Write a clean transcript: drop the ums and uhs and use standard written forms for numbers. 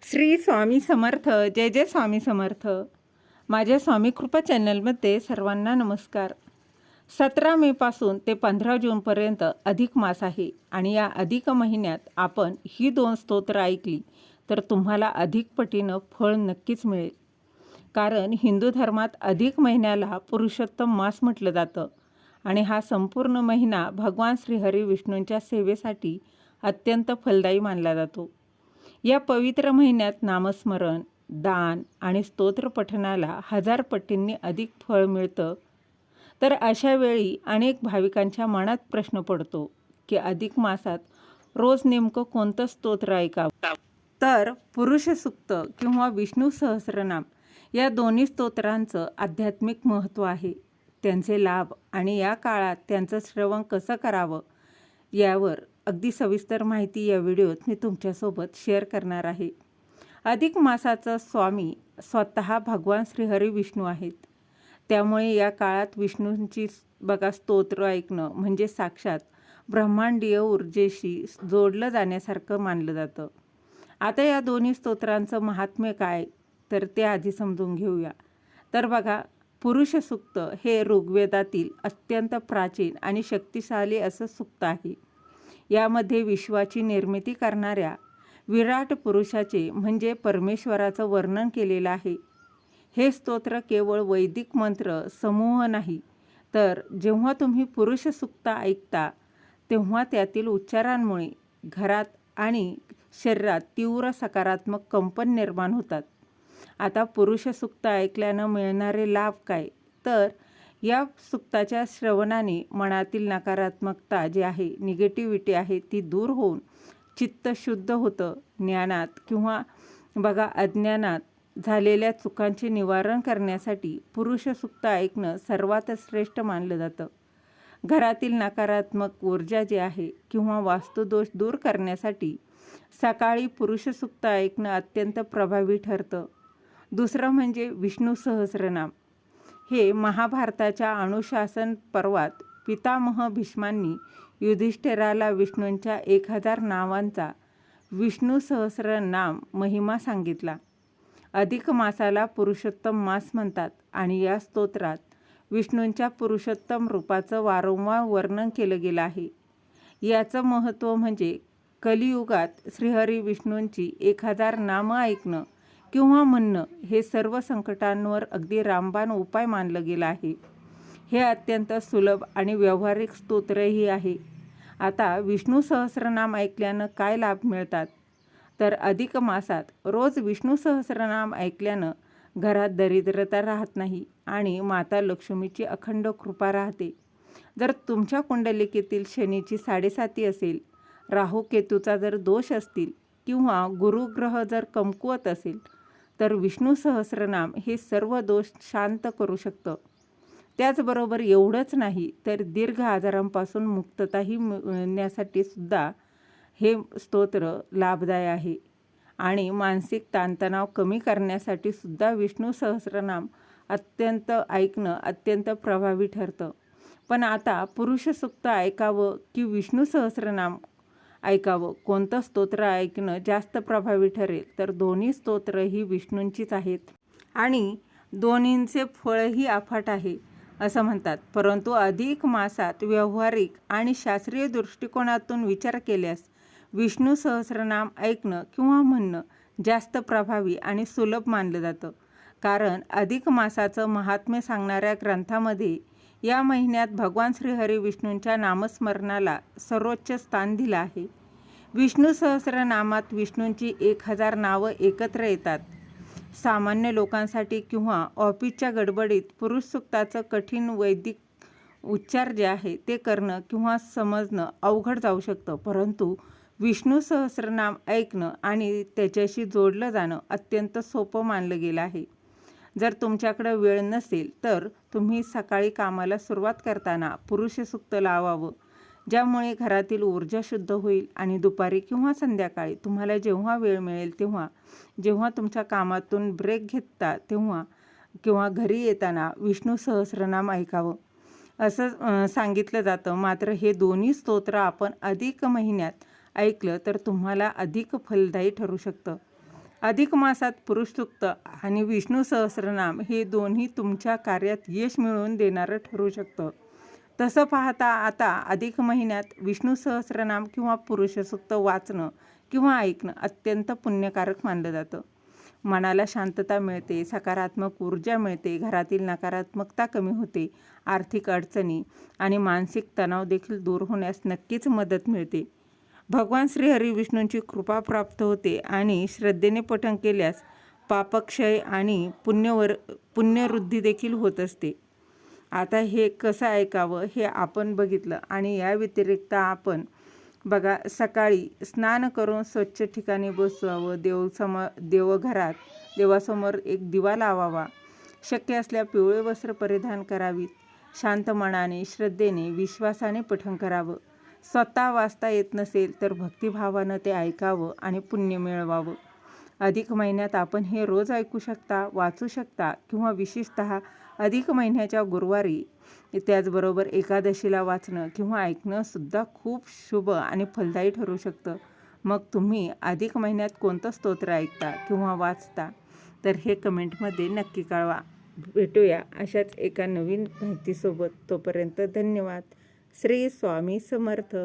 श्री स्वामी समर्थ. जय जय स्वामी समर्थ. माझ्या स्वामी कृपा चॅनलमध्ये सर्वांना नमस्कार. 17 मेपासून ते 15 जूनपर्यंत अधिक मास आहे आणि या अधिक महिन्यात आपण ही 2 स्तोत्र ऐकली तर तुम्हाला अधिक पटीनं फळ नक्कीच मिळेल. कारण हिंदू धर्मात अधिक महिन्याला पुरुषोत्तम मास म्हटलं जातं आणि हा संपूर्ण महिना भगवान श्रीहरी विष्णूंच्या सेवेसाठी अत्यंत फलदायी मानला जातो. या पवित्र महिन्यात नामस्मरण, दान आणि स्तोत्र पठणाला 1000 पटींनी अधिक फळ मिळतं. तर अशा वेळी अनेक भाविकांच्या मनात प्रश्न पडतो की अधिक मासात रोज नेमकं कोणतं स्तोत्र ऐकावं. तर पुरुष सूक्त किंवा विष्णू सहस्रनाम या दोन्ही स्तोत्रांचं आध्यात्मिक महत्त्व आहे. त्यांचे लाभ आणि या काळात त्यांचं श्रवण कसं करावं यावर अगदी सविस्तर माहिती या व्हिडिओत मी तुमच्यासोबत शेअर करणार आहे. अधिक मासाचा स्वामी स्वतः भगवान श्रीहरी विष्णू आहेत. त्यामुळे या काळात विष्णूंची स्तोत्र ऐकणं म्हणजे साक्षात ब्रह्मांडीय ऊर्जेशी जोडलं जाण्यासारखं मानलं जातं. आता या दोन्ही स्तोत्रांचं महात्म्य काय तर ते आधी समजून घेऊया. तर बघा, पुरुष सूक्त हे ऋग्वेदातील अत्यंत प्राचीन आणि शक्तिशाली असं सूक्त आहे. यामध्ये विश्वाची निर्मिती करणाऱ्या विराट पुरुषाचे म्हणजे परमेश्वराचं वर्णन केलेलं आहे. हे स्तोत्र केवळ वैदिक मंत्र समूह नाही, तर जेव्हा तुम्ही पुरुष सूक्त ऐकता तेव्हा त्यातील उच्चारांमुळे घरात आणि शरीरात तीव्र सकारात्मक कंपन निर्माण होतात. आता पुरुष सूक्त ऐकल्यानं मिळणारे लाभ काय तर या सूक्ताच्या श्रवणाने मनातील नकारात्मकता जी आहे, निगेटिव्हिटी आहे, ती दूर होऊन चित्त शुद्ध होतं. ज्ञानात किंवा अज्ञानात झालेल्या चुकांचे निवारण करण्यासाठी पुरुष सूक्त ऐकणं सर्वात श्रेष्ठ मानलं जातं. घरातील नकारात्मक ऊर्जा जी आहे किंवा वास्तुदोष दूर करण्यासाठी सकाळी पुरुष सूक्त ऐकणं अत्यंत प्रभावी ठरतं. दुसरं म्हणजे विष्णू सहस्रनाम. हे महाभारताच्या अनुशासन पर्वात पितामह भीष्मांनी युधिष्ठिराला विष्णूंच्या 1000 नावांचा विष्णू सहस्रनाम महिमा सांगितला. अधिक मासाला पुरुषोत्तम मास म्हणतात आणि या स्तोत्रात विष्णूंच्या पुरुषोत्तम रूपाचं वारंवार वर्णन केलं गेलं आहे. याचं महत्त्व म्हणजे कलियुगात श्रीहरी विष्णूंची 1000 नामं ऐकणं किंवा म्हणणं हे सर्व संकटांवर अगदी रामबाण उपाय मानलं गेलं आहे. हे अत्यंत सुलभ आणि व्यावहारिक स्तोत्रही आहे. आता विष्णू सहस्रनाम ऐकल्यानं काय लाभ मिळतात तर अधिक मासात रोज विष्णू सहस्रनाम ऐकल्यानं घरात दरिद्रता राहत नाही आणि माता लक्ष्मीची अखंड कृपा राहते. जर तुमच्या कुंडलिकेतील शनीची 7.5 असेल, राहू केतूचा जर दोष असतील किंवा गुरुग्रह जर कमकुवत असेल तर विष्णू सहस्रनाम हे सर्व दोष शांत करू शकतं. त्याचबरोबर एवढंच नाही तर दीर्घ आजारांपासून मुक्तताही मिळण्यासाठी सुद्धा हे स्तोत्र लाभदायी आहे आणि मानसिक ताणतणाव कमी करण्यासाठी सुद्धा विष्णू सहस्रनाम ऐकणं अत्यंत प्रभावी ठरतं. पण आता पुरुष सूक्त ऐकावं की विष्णू सहस्रनाम ऐकावं, कोणतं स्तोत्र ऐकणं जास्त प्रभावी ठरेल तर दोन्ही स्तोत्र ही विष्णूंचीच आहेत आणि दोन्हींचे फळही अफाट आहे असं म्हणतात. परंतु अधिक मासात व्यावहारिक आणि शास्त्रीय दृष्टिकोनातून विचार केल्यास विष्णू सहस्रनाम ऐकणं किंवा म्हणणं जास्त प्रभावी आणि सुलभ मानलं जातं. कारण अधिक मासाचं महात्म्य सांगणाऱ्या ग्रंथामध्ये या महिन्यात भगवान श्रीहरी विष्णूंच्या नामस्मरणाला सर्वोच्च स्थान दिलं आहे. विष्णू सहस्रनामात विष्णूंची 1000 नावं एकत्र येतात. सामान्य लोकांसाठी किंवा ऑफिसच्या गडबडीत पुरुष सूक्ताचं कठीण वैदिक उच्चार जे आहे ते करणं किंवा समजणं अवघड जाऊ शकतं. परंतु विष्णू सहस्रनाम ऐकणं आणि त्याच्याशी जोडलं जाणं अत्यंत सोपं मानलं गेलं आहे. जर तुमच्याकडे वेळ नसेल तर तुम्ही सकाळी कामाला सुरुवात करताना पुरुष सूक्त लावावं, ज्यामुळे घरातील ऊर्जा शुद्ध होईल आणि दुपारी किंवा संध्याकाळी तुम्हाला जेव्हा वेळ मिळेल तेव्हा, जेव्हा तुमच्या कामातून ब्रेक घेता तेव्हा किंवा घरी येताना विष्णू सहस्रनाम ऐकावं असं सांगितलं जातं. मात्र हे दोन्ही स्तोत्र आपण अधिक महिन्यात ऐकलं तर तुम्हाला अधिक फलदायी ठरू शकतं. अधिक मासात पुरुष सूक्त आणि विष्णू सहस्रनाम हे दोन्ही तुमच्या कार्यात यश मिळवून देणारं ठरू शकतं. तसं पाहता आता अधिक महिन्यात विष्णू सहस्रनाम किंवा पुरुष सूक्त वाचणं किंवा ऐकणं अत्यंत पुण्यकारक मानलं जातं. मनाला शांतता मिळते, सकारात्मक ऊर्जा मिळते, घरातील नकारात्मकता कमी होते, आर्थिक अडचणी आणि मानसिक तणाव देखील दूर होण्यास नक्कीच मदत मिळते. भगवान श्रीहरी विष्णूंची कृपा प्राप्त होते आणि श्रद्धेने पठण केल्यास पापक्षय आणि पुण्यवृद्धी देखील होत असते. आता हे कसं ऐकावं हे आपण बघितलं आणि या व्यतिरिक्त आपण बघा, सकाळी स्नान करून स्वच्छ ठिकाणी बसवावं, देवघरात देवासमोर एक दिवा लावावा, शक्य असल्या पिवळे वस्त्र परिधान करावीत, शांत मनाने, श्रद्धेने, विश्वासाने पठण करावं. स्वतः वाचता येत नसेल तर भक्तिभावानं ते ऐकावं आणि पुण्य मिळवावं. अधिक महिन्यात आपण हे रोज ऐकू शकता, वाचू शकता किंवा विशेषतः अधिक महिन्याच्या गुरुवारी, त्याचबरोबर एकादशीला वाचणं किंवा ऐकणं सुद्धा खूप शुभ आणि फलदायी ठरू शकतं. मग तुम्ही अधिक महिन्यात कोणतं स्तोत्र ऐकता किंवा वाचता तर हे कमेंटमध्ये नक्की कळवा. भेटूया अशाच एका नवीन माहितीसोबत. तोपर्यंत धन्यवाद. श्री स्वामी समर्थ.